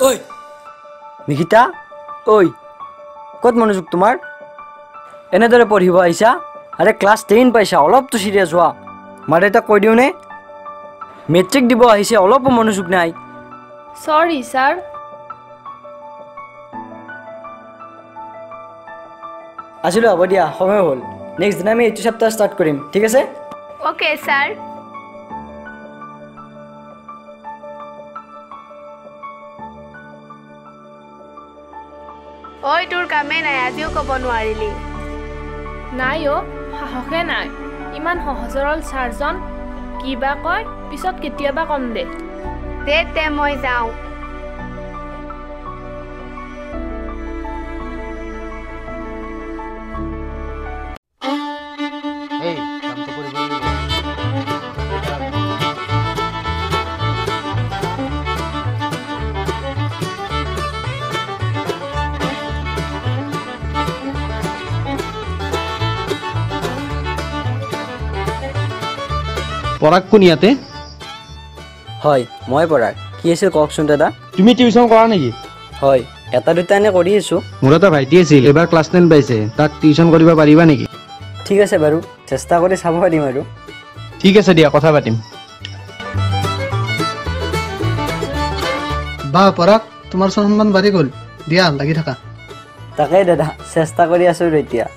ঐ নিকিতা, ঐ ক'ত মনোযোগ তোমাৰ? এনেদৰে পঢ়িব আহিছা? আৰে ক্লাছ 10 পাইছা, অলপতো চিৰিয়াছ হোৱা। মা দেউতাক কৈ দিওঁনে? মেট্ৰিক দিব আহিছে, অলপো মনোযোগ নাই। সৰি ছাৰ। আছিলো, হ'ব দিয়া, সময় হ'ল। নেক্সট দিনা আমি এইটো চেপ্টাৰ ষ্টাৰ্ট কৰিম, ঠিক আছে? Okay sir. ঐ তোৰ কামেই নাই, আজিও ক'ব নোৱাৰিলি। নাই অ', সাহসে নাই। ইমান সহজ সৰল ছাৰজন কিবা কয়, পিছত কেতিয়াবা কম দে। দে মই যাওঁ। পৰাগ কোন ইয়াতে? হয়, মই পৰাগ। কি আছিল কওকচোন দাদা? তুমি টিউচন কৰা নেকি? হয়, এটা দুটা এনে কৰি আছোঁ। মোৰ এটা ভাইটি আছিল, এবাৰ ক্লাছ 10 পাইছে, তাক টিউচন কৰিব পাৰিবা নেকি? ঠিক আছে বাৰু, চেষ্টা কৰি চাব পাৰিম আৰু। ঠিক আছে দিয়া, কথা পাতিম। বাহ পৰাগ, তোমাৰ সন্মান বাঢ়ি গ'ল। দিয়া লাগি থাকা। তাকেই দাদা, চেষ্টা কৰি আছোঁ এতিয়া।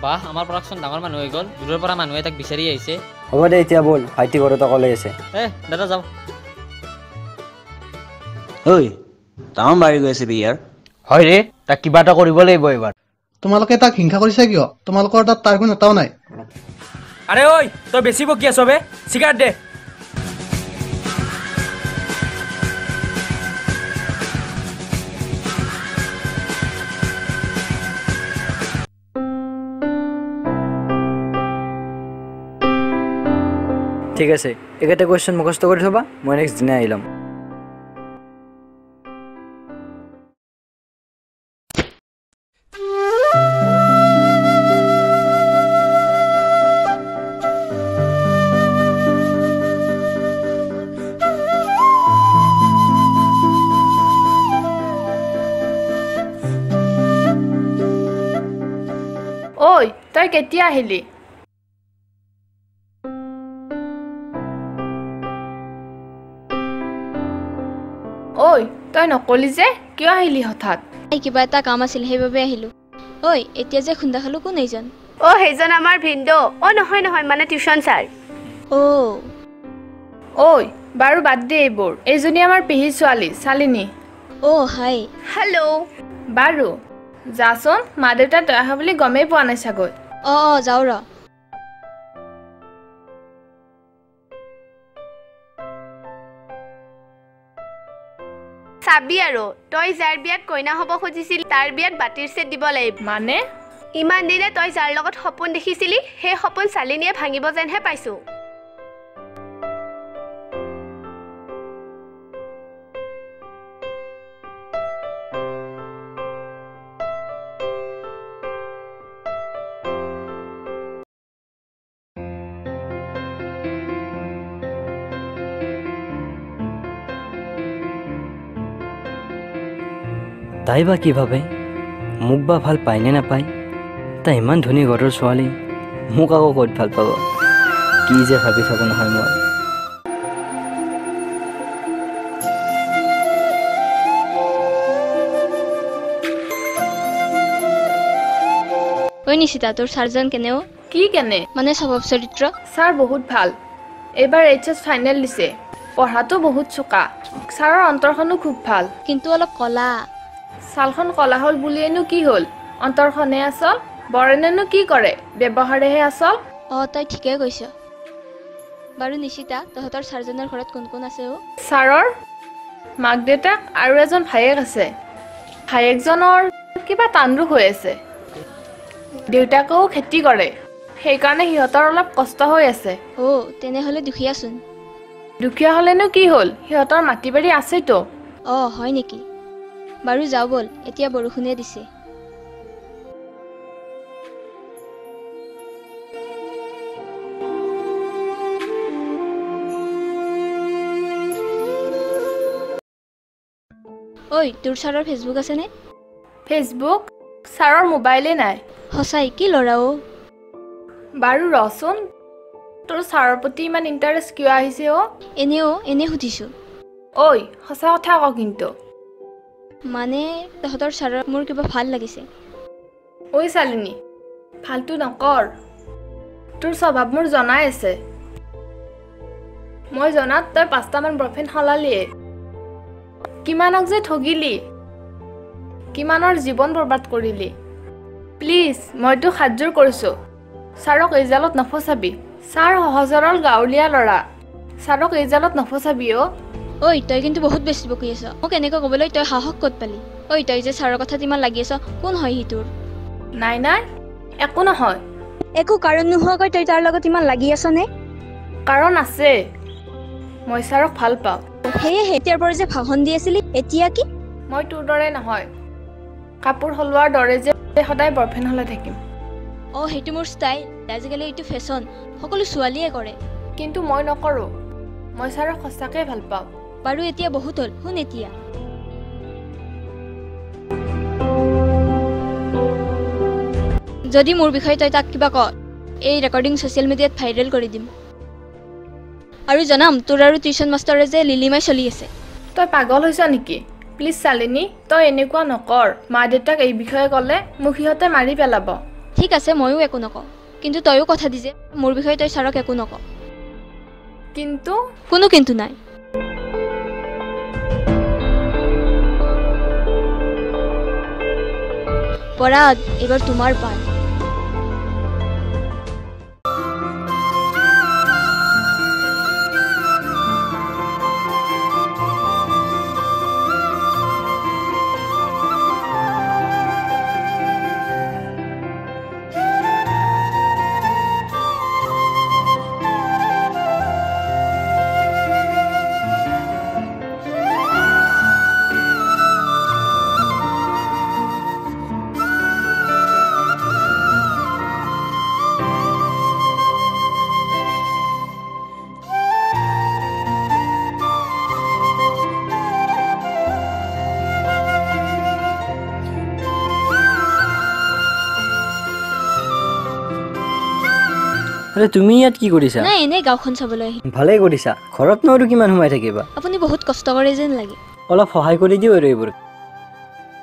বাহ, আমাৰ প্ৰডাকশ্যন ডাঙৰ মানুহ হৈ গ'ল। দূৰৰ পৰা মানুহে তাক বিচাৰি আহিছে। হ'ব দে এতিয়া ব'ল, ভাইটি ঘৰত অকলে আছে। দাদা যাওঁ। ঐ তামাম বাঢ়ি গৈ আছে ইয়াৰ। হয় ৰে, তাক কিবা এটা কৰিব লাগিব এইবাৰ। তোমালোকে তাক হিংসা কৰিছা কিয়? তোমালোকৰ তাত তাৰ গুণ এটাও নাই। আৰে ঐ, তই বেছি বকি আছ বে, চিগাৰেট দে। ঠিক আছে, এইকেইটা কুৱেশ্যন মুখস্থ কৰি থ'বা, মই নেক্সট দিনা আহি ল'ম। ঐ তই কেতিয়া আহিলি? ঐ তই নকলি যে, কিয় আহিলি হঠাৎ? কিবা এটা কাম আছিল, সেইবাবে আহিলো। ঐ এতিয়া যে খুন্দা খালো, কোন এইজন? সেইজন আমাৰ ভিনদেউ। নহয় মানে টিউচন ছাৰ। ঐ বাৰু বাদ দে এইবোৰ, এইজনী আমাৰ পেহী ছোৱালী শালিনী। হাই। হেল্ল'। বাৰু যাচোন, মা দেউতা তই আহা বুলি গমেই পোৱা নাই চাগৈ। যাওঁ ৰ। চাবি আৰু, তই যাৰ বিয়াত কইনা হ'ব খুজিছিলি তাৰ বিয়াত বাতিৰ ছেট দিব লাগিব। মানে? ইমান দিনে তই যাৰ লগত সপোন দেখিছিলি, সেই সপোন শালিনীয়ে ভাঙিব যেনহে পাইছো। তাই বা কি ভাবে, মোক বা ভাল পায়নে নাপায়? তাই ইমান ধনী ঘৰৰ ছোৱালী, মোক আকৌ ক'ত ভাল পাব? কি যে ভাবি থাকোঁ নহয় মই। নিশিতা, তোৰ ছাৰজন কেনেও? কি কেনে? মানে স্বভাৱ চৰিত্ৰ? ছাৰ বহুত ভাল। এইবাৰ HS ফাইনেল দিছে, পঢ়াটো বহুত চোকা। ছাৰৰ অন্তৰখনো খুব ভাল, কিন্তু অলপ কলা। ছালখন কলা হ'ল বুলিয়েনো কি হ'ল? অন্তৰখনে আচল। বৰেনেনো কি কৰে? ব্যৱহাৰেহে আচল। তই ঠিকে কৈছ। বাৰু নিশিতা, তহঁতৰ ছাৰজনৰ ঘৰত কোন কোন আছে? ছাৰৰ মাক দেউতাক আৰু এজন ভায়েক আছে। ভায়েকজনৰ কিবা তাণ্ডুক হৈ আছে। দেউতাকেও খেতি কৰে, সেইকাৰণে সিহঁতৰ অলপ কষ্ট হৈ আছে। তেনেহ'লে দুখীয়াচোন। দুখীয়া হ'লেনো কি হ'ল? সিহঁতৰ মাটি বাৰী আছেতো। হয় নেকি? বাৰু যাওঁ ব'ল, এতিয়া বৰষুণে দিছে। ঐ তোৰ ছাৰৰ ফেচবুক আছেনে? ফেচবুক ছাৰৰ মোবাইলে নাই। সঁচাই কি ল'ৰা অ'? বাৰু ৰচোন, তোৰ ছাৰৰ প্ৰতি ইমান ইণ্টাৰেষ্ট কিয় আহিছে অ'? এনে সুধিছোঁ। ঐ সঁচা কথা ক কিন্তু। মানে তহঁতৰ ছাৰৰ মোৰ কিবা ভাল লাগিছে। ঐ শালিনী, ফাল্টু নকৰ। তোৰ স্বভাৱ মোৰ জনাই আছে। মই জনাত তই 5টামান বয়ফ্ৰেণ্ড সলালিয়ে। কিমানক যে ঠগিলি, কিমানৰ জীৱন বৰবাদ কৰিলি। প্লিজ মইতো হাতযোৰ কৰিছোঁ, ছাৰক এই জালত নফচাবি। ছাৰ সহজ সৰল গাঁৱলীয়া ল'ৰা, ছাৰক এই জালত নফচাবি অ'। ঐ তই কিন্তু বহুত বেছি বকি আছ। মোক এনেকৈ ক'বলৈ তই সাহস ক'ত পালি? ঐ তই যে ছাৰৰ কথাত ইমান লাগি আছ, কোন হয় সি তোৰ? নাই একো নহয়। একো কাৰণ নোহোৱাকৈ তই তাৰ লগত ইমান লাগি আছনে? কাৰণ আছে, মই ছাৰক ভাল পাওঁ। সেয়েহে এতিয়াৰ পৰা যে ভাষণ দি আছিলি, এতিয়া কি? মই তোৰ দৰে নহয়, কাপোৰ সলোৱাৰ দৰে যে সদায় বয়ফ্ৰেণ্ড সলাই থাকিম। অঁ সেইটো মোৰ ষ্টাইল। আজিকালি এইটো ফেশ্বন, সকলো ছোৱালীয়ে কৰে। কিন্তু মই নকৰোঁ, মই ছাৰক সঁচাকৈ ভাল পাওঁ। বাৰু এতিয়া বহুত হ'ল, শুন এতিয়া। যদি মোৰ বিষয়ে তই তাক কিবা ক, এই ৰেকৰ্ডিং ছ'চিয়েল মিডিয়াত ভাইৰেল কৰি দিম আৰু জনাম তোৰ আৰু টিউশ্যন মাষ্টৰে যে লিলিমাই চলি আছে। তই পাগল হৈছ নেকি? প্লিজ শালিনী, তই এনেকুৱা নকৰ। মা দেউতাক এই বিষয়ে ক'লে মোক সিহঁতে মাৰি পেলাব। ঠিক আছে ময়ো একো নকওঁ, কিন্তু তয়ো কথা দি যে মোৰ বিষয়ে তই ছাৰক একো নক। কিন্তু কোনো কিন্তু নাই। পৰাগ, এইবাৰ তোমাৰ পাল। আৰে তুমি ইয়াত কি কৰিছা? নাই এনেই গাঁওখন চাবলৈ আহি। ভালেই কৰিছা, ঘৰতনো আৰু কিমান সোমাই থাকিবা। আপুনি বহুত কষ্ট কৰে যেন লাগে। অলপ সহায় কৰি দিওঁ আৰু এইবোৰ।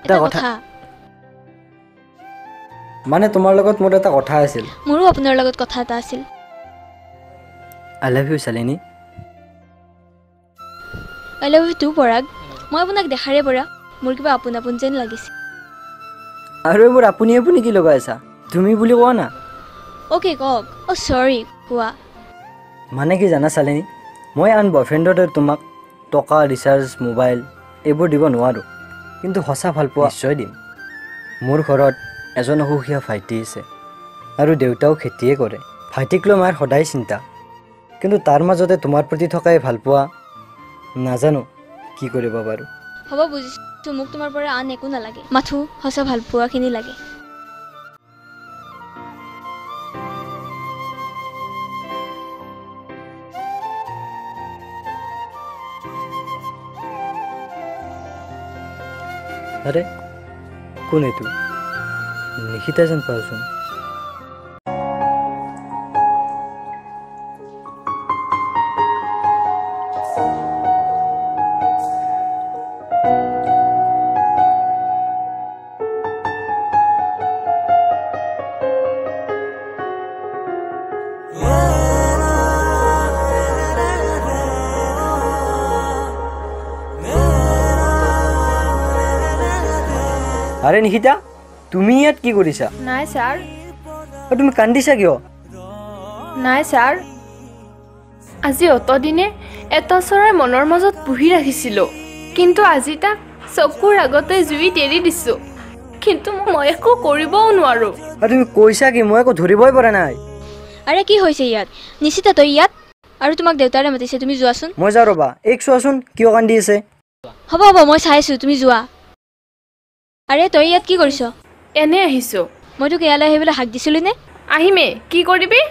এটা কথা, মানে তোমাৰ লগত মোৰ এটা কথা আছিল। মোৰো আপোনাৰ লগত কথা এটা আছিল। I love you Shalini. I love you too Parag. মই আপোনাক দেখাৰে পৰা মোৰ কিবা আপোন আপোন যেন লাগিছে। আৰু এইবোৰ আপুনি আপুনি কি লগাই আছা? তুমি বুলি কোৱা না। অ'কে কওক। অ' চৰি, কোৱা। মানে কি জানা শালিনী, মই আন বয়ফ্ৰেণ্ডৰ দৰে তোমাক টকা, ৰিচাৰ্জ, মোবাইল এইবোৰ দিব নোৱাৰোঁ, কিন্তু সঁচা ভালপোৱা নিশ্চয় দিম। মোৰ ঘৰত এজন অসুখীয়া ভাইটি আছে আৰু দেউতাও খেতিয়ে কৰে। ভাইটিক লৈ মাৰ সদায় চিন্তা, কিন্তু তাৰ মাজতে তোমাৰ প্ৰতি থকাই ভালপোৱা নাজানো কি কৰিব পাৰোঁ। হ'ব বুজিছোঁ, মোক তোমাৰ পৰা আন একো নালাগে, মাথো সঁচা ভাল পোৱাখিনি লাগে। আৰে কোন এইটো? নিশিতা যেন পাওঁচোন। আৰে নিশিতা, তুমি ইয়াত কি কৰিছা? নাই ছাৰ। তুমি কান্দিছা কিয়? নাই ছাৰ, আজি অতদিনে এটা চৰাই মনৰ মাজত পুহি ৰাখিছিলোঁ, কিন্তু আজি তাক চকুৰ আগতে জুইত এৰি দিছোঁ, কিন্তু মই একো কৰিবও নোৱাৰোঁ। তুমি কৈছা কি? মই একো ধৰিবই পৰা নাই। আৰে কি হৈছে ইয়াত? নিশ্চিত তই ইয়াত? আৰু তোমাক দেউতাৰে মাতিছে, তুমি যোৱাচোন। মই যাওঁ ৰ'বা, এইক চোৱাচোন কিয় কান্দি আছে। হ'ব মই চাইছোঁ, তুমি যোৱা। আৰে তই ইয়াত কি কৰিছ? এনে আহিছোঁ। মই তোক ইয়ালৈ আহিবলৈ হাক দিছিলোঁ নে? আহিমে, কি কৰিবি?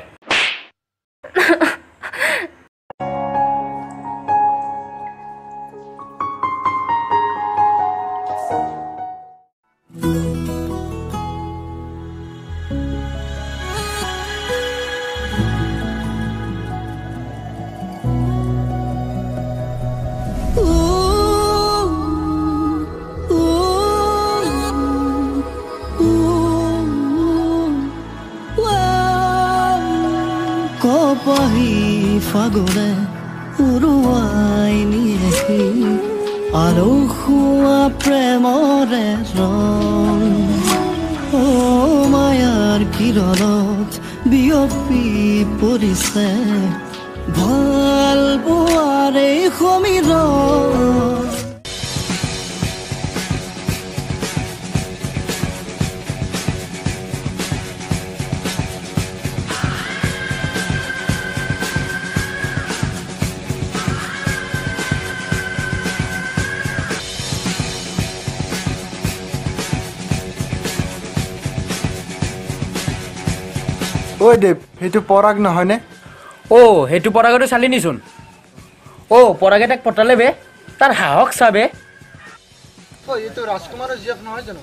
সাগৰে উৰুৱাই নিয়েহি আলসুৱা প্ৰেমৰে ৰং ও মায়াৰ কিৰণত বিয়পি পৰিছে ভাল পোৱাৰে সমীৰণ ঐ দেৱ সেইটো পৰাগ নহয়নে অ' সেইটো পৰাগটো চালি নিচোন অ' পৰাগে তাক পতালে বে তাৰ সাহস চাবে এইটো ৰাজকুমাৰৰ জীয়েক নহয় জানো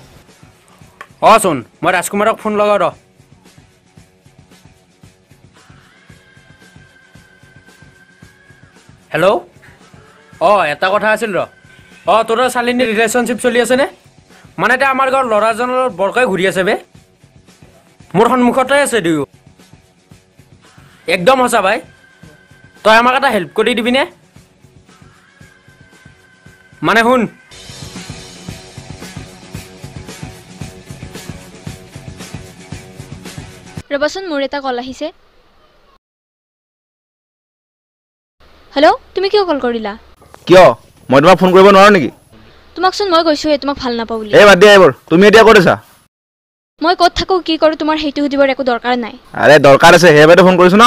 অ' চোন মই ৰাজকুমাৰক ফোন লগাওঁ ৰ হেল্ল' অ' এটা কথা আছিল ৰ অ' তোৰ চালিনীৰ ৰিলেশ্যনশ্বিপ চলি আছেনে মানে এতিয়া আমাৰ গাঁৱৰ ল'ৰাজনৰ বৰকাই ঘূৰি আছে বে মোৰ সন্মুখতে আছে দুয়ো একদম সঁচা ভাই তই আমাক এটা হেল্প কৰি দিবিনে মানে শুন ৰ'বাচোন মোৰ এটা কল আহিছে হেল্ল' তুমি কিয় কল কৰিলা কিয় মই তোমাক ফোন কৰিব নোৱাৰো নেকি তোমাকচোন মই কৈছোঁৱে তোমাক ভাল নাপাওঁ বুলি এই বাদ দিয়া এইবোৰ তুমি এতিয়া ক'ত আছা মই ক'ত থাকোঁ কি কৰোঁ তোমাৰ সেইটো সুধিবৰ একো দৰকাৰ নাই আৰে দৰকাৰ আছে সেইবাবে ফোন কৰিছো ন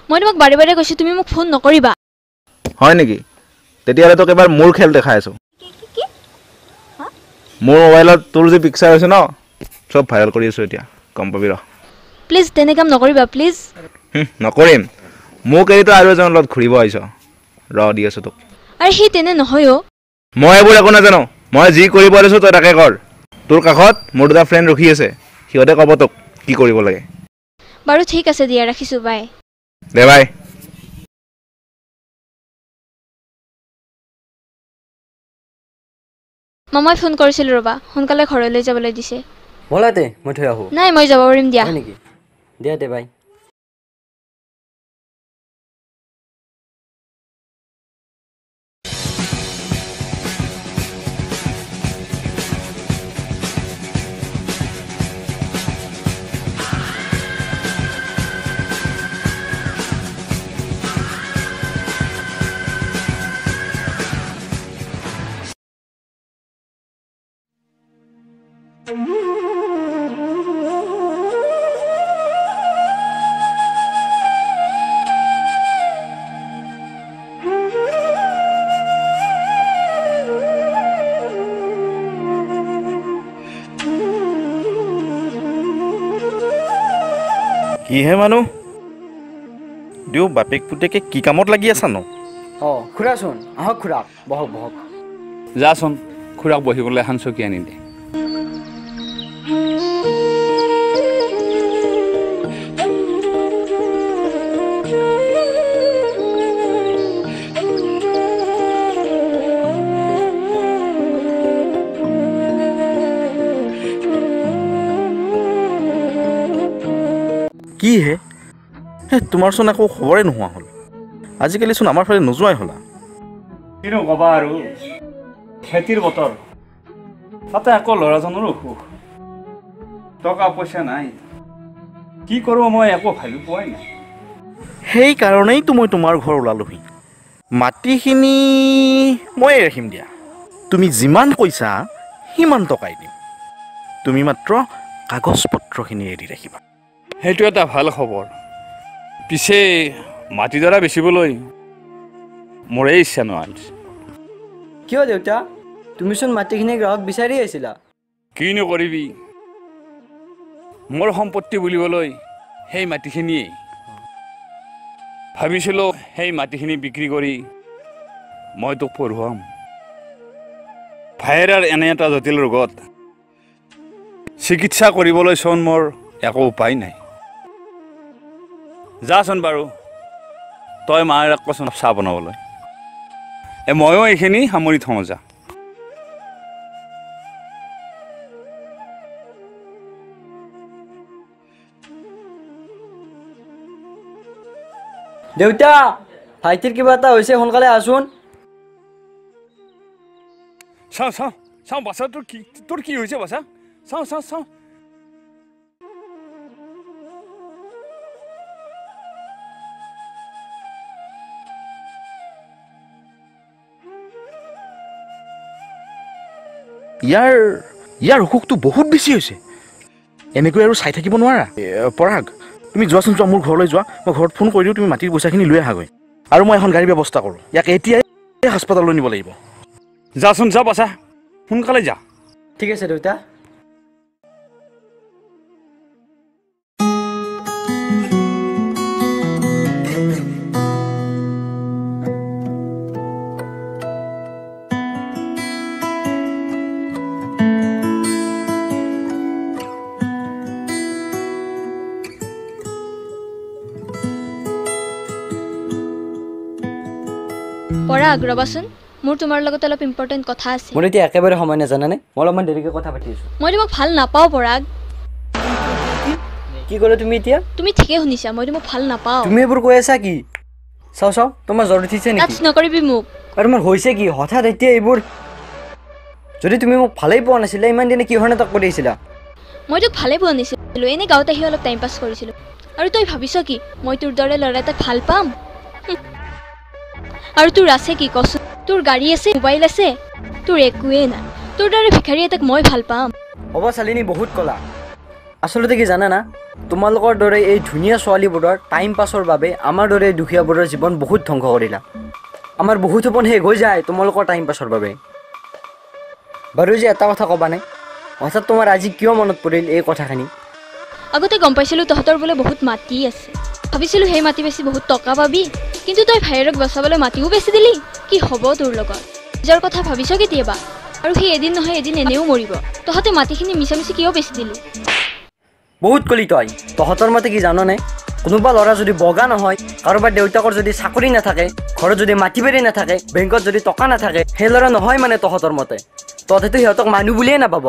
মই তোমাক বাৰে বাৰে কৈছোঁ তুমি মোক ফোন নকৰিবা হয় নেকি তেতিয়াহ'লে তোক এবাৰ মোৰ খেল দেখাই আছো মোৰ মোবাইলত তোৰ যি পিকচাৰ আছে ন চব ভাইৰেল কৰি আছো এতিয়া গম পাবি ৰ প্লিজ তেনে কাম নকৰিবা প্লিজ নকৰিম মোক এৰিতো আৰু এজনৰ লগত ঘূৰিব আহিছ ৰ দি আছো তোক আৰে সি তেনে নহয় অ' মই এইবোৰ একো নাজানো মই যি কৰিব লৈছো তই তাকে কৰ তোৰ কাষত মোৰ দুটা ফ্ৰেণ্ড ৰখি আছে সিহঁতে ক'ব তোক কি কৰিব লাগে বাৰু ঠিক আছে দিয়া ৰাখিছোঁ বাই দে বাই মামাই ফোন কৰিছিল ৰ'বা সোনকালে ঘৰলৈ যাবলৈ দিছে ব'লাতে মই থৈ আহোঁ নাই মই যাব পাৰিম দিয়া হয় নেকি দিয়া দে বাই কিহে মানুহ দিও বাপেক পুতেকে কি কামত লাগি আছা ন অঁ খুৰাচোন আহক খুৰা বহক বহক যাচোন খুৰাক বহিবলৈ এখন চকী আনি দে কি হে তোমাৰচোন একো খবৰে নোহোৱা হ'ল আজিকালিচোন আমাৰ ফালে নোযোৱাই হ'লা কিনো ক'বা আৰু খেতিৰ বতৰ তাতে আকৌ ল'ৰাজনৰো অসুখ টকা পইচা নাই কি কৰোঁ মই একো ভাবি পোৱাই নাই সেইকাৰণেইতো মই তোমাৰ ঘৰ ওলালোহি মাটিখিনি ময়ে ৰাখিম দিয়া তুমি যিমান কৈছা সিমান টকাই দিম তুমি মাত্ৰ কাগজ পত্ৰখিনি এৰি ৰাখিবা সেইটো এটা ভাল খবৰ পিছে মাটিডৰা বেচিবলৈ মোৰে ইচ্ছা নহয় কিয় দেউতা তুমিচোন মাটিখিনি গ্ৰাহক বিচাৰি আছিলা কিনো কৰিবি মোৰ সম্পত্তি বুলিবলৈ সেই মাটিখিনিয়েই ভাবিছিলোঁ সেই মাটিখিনি বিক্ৰী কৰি মই তোক পঢ়ুৱাম ভাইৰাৰ এনে এটা জটিল ৰোগত চিকিৎসা কৰিবলৈ চোন মোৰ একো উপায় নাই যাচোন বাৰু তই মাৰ কচোন চাহ বনাবলৈ ময়ো এইখিনি সামৰি থওঁ যা দেউতা ভাইটিৰ কিবা এটা হৈছে সোনকালে আছোন চাওঁ চাওঁ চাওঁ বাছা তোৰ কি হৈছে বাছা চাওঁ চাওঁ চাওঁ ইয়াৰ অসুখটো বহুত বেছি হৈছে এনেকৈ আৰু চাই থাকিব নোৱাৰা পৰাগ তুমি যোৱাচোন যোৱা মোৰ ঘৰলৈ যোৱা মই ঘৰত ফোন কৰি দিওঁ তুমি মাটিৰ পইচাখিনি লৈ আহাগৈ আৰু মই এখন গাড়ী ব্যৱস্থা কৰোঁ ইয়াক এতিয়াই হাস্পতাললৈ নিব লাগিব যাচোন যা বাছা সোনকালে যা ঠিক আছে দেউতা পৰাগ ৰবাচোন মোৰ তোমাৰ লগত অলপ ইম্পৰ্টেণ্ট কথা আছে মোৰ এতিয়া একেবাৰে সময় নাজানানে মই অলপমান দেৰিকৈ কথা পাতি আছোঁ মই তোমাক ভাল নাপাওঁ পৰাগ কি ক'লে তুমি এতিয়া তুমি ঠিকে শুনিছা মই তোমাক ভাল নাপাওঁ তুমি এইবোৰ কৈ আছা কি চাওঁ তোমাৰ জ্বৰ উঠিছে নেকি টাচ নকৰিবি মোক আৰু মোৰ হৈছে কি হঠাৎ এতিয়া এইবোৰ যদি তুমি মোক ভালেই পোৱা নাছিলা ইমান দিনে কিহৰ নাটক কৰি আছিলা মই তোক ভালেই পোৱা নাছিলোঁ এনেই গাঁৱত আহি অলপ টাইম পাছ কৰিছিলোঁ আৰু তই ভাবিছ কি মই তোৰ দৰে ল'ৰা এটাক ভাল পাম আৰু তোৰ আছে কি কচোন তোৰ গাড়ী আছে মোবাইল আছে তোৰ একোৱেই নাই তোৰ দৰে ভিখাৰী এটাক মই ভাল পাম হ'ব চালিনী বহুত ক'লা আচলতে কি জানা না তোমালোকৰ দৰে এই ধুনীয়া ছোৱালীবোৰৰ টাইম পাছৰ বাবে আমাৰ দৰে দুখীয়াবোৰৰ জীৱন বহুত ধ্বংস কৰিলা আমাৰ বহুত সপোন শেষ হৈ যায় তোমালোকৰ টাইম পাছৰ বাবে বাৰু যে এটা কথা ক'বানে হঠাৎ তোমাৰ আজি কিয় মনত পৰিল এই কথাখিনি আগতে গম পাইছিলোঁ তহঁতৰ বোলে বহুত মাটি আছে ভাবিছিলোঁ সেই মাটি বেছি বহুত টকা পাবি কিন্তু তই ভাইৰক বচাবলৈ মাটিও বেছি দিলি কি হ'ব তোৰ লগত নিজৰ কথা ভাবিছ কেতিয়াবা আৰু সি এদিন নহয় এদিন এনেও মৰিব তহঁতে মাটিখিনি মিছামিছি কিয় বেছি দিলি বহুত কলি তহঁতৰ মতে কি জাননে কোনোবা ল'ৰা যদি বগা নহয় কাৰোবাৰ দেউতাকৰ যদি চাকৰি নাথাকে ঘৰত যদি মাটি বাৰী নাথাকে বেংকত যদি টকা নাথাকে সেই ল'ৰা নহয় মানে তহঁতৰ মতে তহঁতেতো সিহঁতক মানুহ বুলিয়ে নাপাব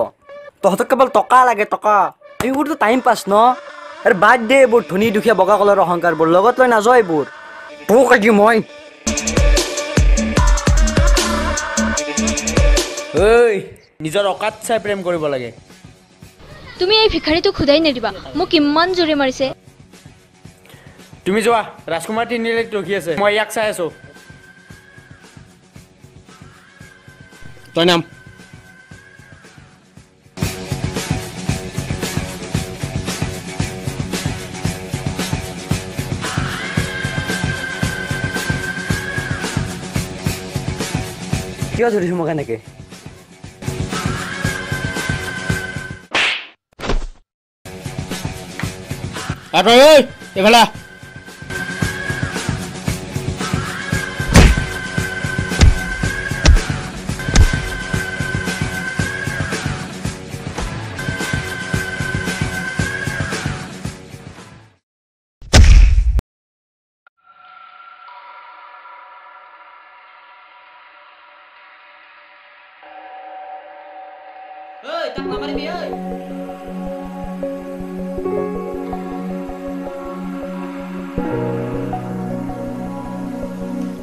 তহঁতক কেৱল টকা লাগে টকা এইবোৰতো টাইম পাছ ন আৰু বাদ দে এইবোৰ ধনী দুখীয়া বগা কলৰ অহংকাৰবোৰ লগত লৈ নাযাওঁ এইবোৰ তোক আজি মই ঐ নিজৰ অকাত চাই প্ৰেম কৰিব লাগে তুমি এই ভিখাৰীটোক সোধাই নিদিবা মোক ইমান জোৰে মাৰিছে তুমি যোৱা ৰাজকুমাৰ তিনিআলিত ৰখি আছে মই ইয়াক চাই আছোঁ তই নাম কিয় ধৰিছোঁ মোক এনেকৈ এইফালে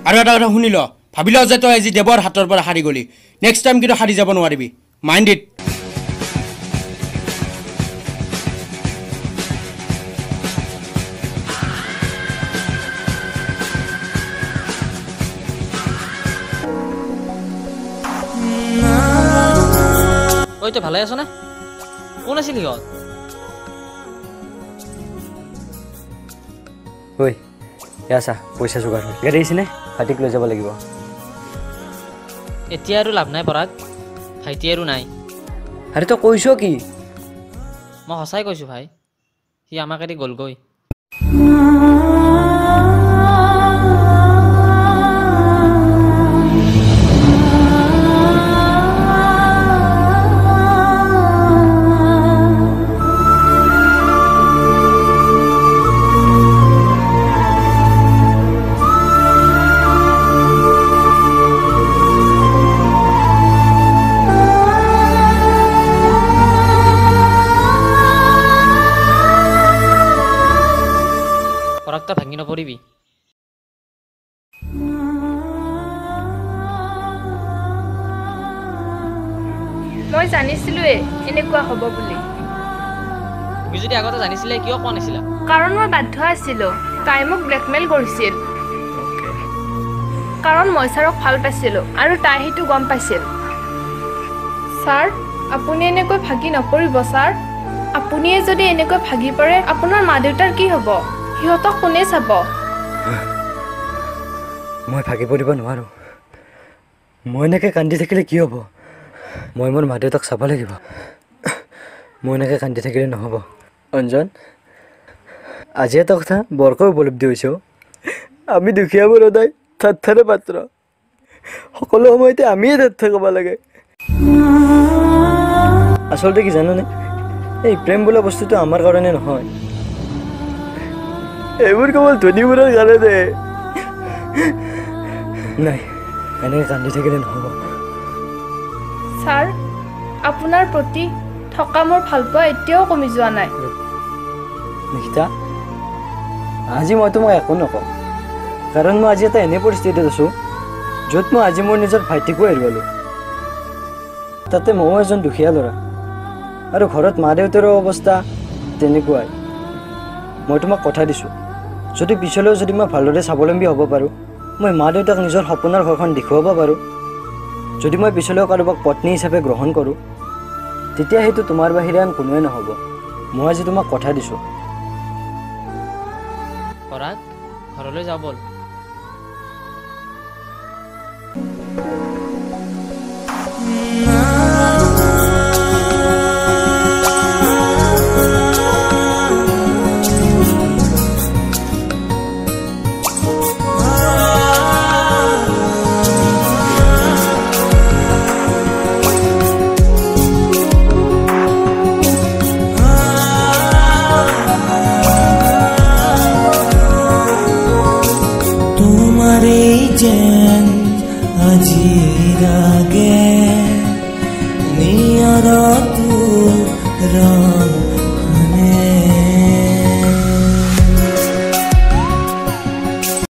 আৰু এটা কথা শুনি ল ভাবিল যে তই আজি দেৱৰ হাতৰ পৰা হাৰি গলি নেক্সট টাইম কিন্তু হাৰি যাব নোৱাৰিবি মাইণ্ড ইট ঐ তই ভালে আছ নে কোন আছিল সিহঁত ঐ এয়া চা পইচা যোগাৰ হ'ল গাড়ী আহিছেনে ভাইটিক লৈ যাব লাগিব এতিয়া আৰু লাভ নাই পৰাগ ভাইটি আৰু নাই আৰে তই কৈছ কি মই সঁচাই কৈছোঁ ভাই সি আমাক এৰি গ'লগৈ মই জানিছিলোৱে এনেকুৱা হ'ব বুলি। তুমি যদি আগতে জানিছিলে কিয় কোৱা নাছিলা? কাৰণ মই বাধ্য আছিলোঁ। তাই মোক ব্লেকমেইল কৰিছিল। কাৰণ মই ছাৰক ভাল পাইছিলোঁ আৰু তাই সেইটো গম পাইছিল। ছাৰ, আপুনি এনেকৈ ভাগি নপৰিব ছাৰ। আপুনিয়ে যদি এনেকৈ ভাগি পৰে আপোনাৰ মা দেউতাৰ কি হ'ব? সিহঁতক কোনে চাব? মই ভাগি পৰিব নোৱাৰোঁ। মই এনেকৈ কান্দি থাকিলে কি হ'ব? মই মোৰ মা দেউতাক চাব লাগিব। মই এনেকৈ কান্দি থাকিলে নহ'ব। অঞ্জন, আজি এটা কথা বৰকৈ উপলব্ধি হৈছে। আমি দুখীয়াবোৰ সদায় ঠাট্টাৰে পাত্ৰ। সকলো সময়তে আমিয়ে ঠাট্টা ক'ব লাগে। আচলতে কি জানানে, এই প্ৰেম বোলা বস্তুটো আমাৰ কাৰণে নহয়। এইবোৰ কেৱল ধনীবোৰৰ কাৰণে। নাই, এনেকৈ কান্দি থাকিলে নহ'ব। ছাৰ, আপোনাৰ প্ৰতি থকা মোৰ ভালপোৱা এতিয়াও কমি যোৱা নাই। নিকিতা, আজি মই তোমাক একো নকওঁ। কাৰণ মই আজি এটা এনে পৰিস্থিতিত আছোঁ য'ত মই আজি মোৰ নিজৰ ভাইটিকো হেৰুৱালোঁ। তাতে ময়ো এজন দুখীয়া ল'ৰা আৰু ঘৰত মা দেউতাৰো অৱস্থা তেনেকুৱাই। মই তোমাক কথা দিছোঁ, যদি পিছলৈও যদি মই ভালদৰে স্বাৱলম্বী হ'ব পাৰোঁ, মই মা দেউতাক নিজৰ সপোনৰ ঘৰখন দেখুৱাব পাৰোঁ, যদি মই পিছলৈও কাৰোবাক পত্নী হিচাপে গ্ৰহণ কৰোঁ, তেতিয়া সেইটো তোমাৰ বাহিৰে আন কোনোৱে নহ'ব। মই আজি তোমাক কথা দিছোঁ। পৰাগ, ঘৰলৈ যাওঁ ব'ল। আজিৰ আগে নিয়ৰতো